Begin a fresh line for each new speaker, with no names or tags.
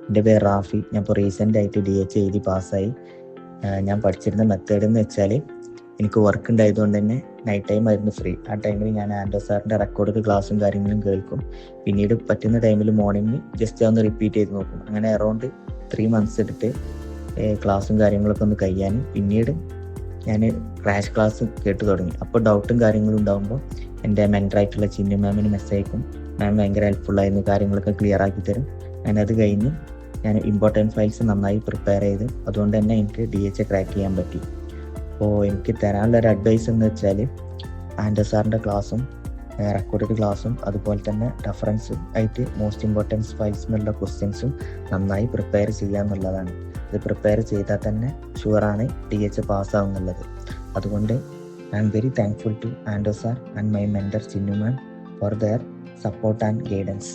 എൻ്റെ പേര് റാഫി. ഞാൻ ഇപ്പോൾ റീസെൻ്റ് ആയിട്ട് DH എഴുതി പാസ്സായി. ഞാൻ പഠിച്ചിരുന്ന മെത്തേഡ് എന്ന് വെച്ചാൽ എനിക്ക് വർക്ക് ഉണ്ടായതുകൊണ്ട് തന്നെ നൈറ്റ് ടൈം ആയിരുന്നു ഫ്രീ. ആ ടൈമിൽ ഞാൻ ആൻഡോ സാറിൻ്റെ റെക്കോർഡ് ക്ലാസ്സും കാര്യങ്ങളും കേൾക്കും. പിന്നീട് പറ്റുന്ന ടൈമിൽ മോർണിംഗ് ജസ്റ്റ് ഒന്ന് റിപ്പീറ്റ് ചെയ്ത് നോക്കും. അങ്ങനെ അറൗണ്ട് 3 months എടുത്ത് ക്ലാസ്സും കാര്യങ്ങളൊക്കെ ഒന്ന് കഴിയാനും പിന്നീട് ഞാൻ ക്രാഷ് ക്ലാസ് കേട്ട് തുടങ്ങി. അപ്പോൾ ഡൗട്ടും കാര്യങ്ങളും ഉണ്ടാകുമ്പോൾ എൻ്റെ മെൻറ്ററായിട്ടുള്ള ചിന്നു മാമിന് മെസ്സേജ് അയക്കും. മാം ഭയങ്കര ഹെൽപ്ഫുള്ളായിരുന്നു, കാര്യങ്ങളൊക്കെ ക്ലിയർ ആക്കി തരും. ഞാൻ അത് കഴിഞ്ഞ് ഞാൻ ഇമ്പോർട്ടൻറ്റ് ഫയൽസ് നന്നായി പ്രിപ്പയർ ചെയ്ത് അതുകൊണ്ട് തന്നെ എനിക്ക് DH ക്രാക്ക് ചെയ്യാൻ പറ്റി. അപ്പോൾ എനിക്ക് തരാനുള്ളൊരു അഡ്വൈസ് എന്ന് വെച്ചാൽ ആൻഡോ സാറിൻ്റെ ക്ലാസ്സും റെക്കോർഡ് ക്ലാസ്സും അതുപോലെ തന്നെ റെഫറൻസ് ആയിട്ട് മോസ്റ്റ് ഇമ്പോർട്ടൻസ് ഫയൽസ് എന്നുള്ള ക്വസ്റ്റ്യൻസും നന്നായി പ്രിപ്പയർ ചെയ്യുക എന്നുള്ളതാണ്. ഇത് പ്രിപ്പയർ ചെയ്താൽ തന്നെ ഷുവറാണ് DH പാസ്സാവും എന്നുള്ളത്. അതുകൊണ്ട് I am very thankful to ആൻഡോ sir and my mentor Chinnu ma'am for their support and guidance.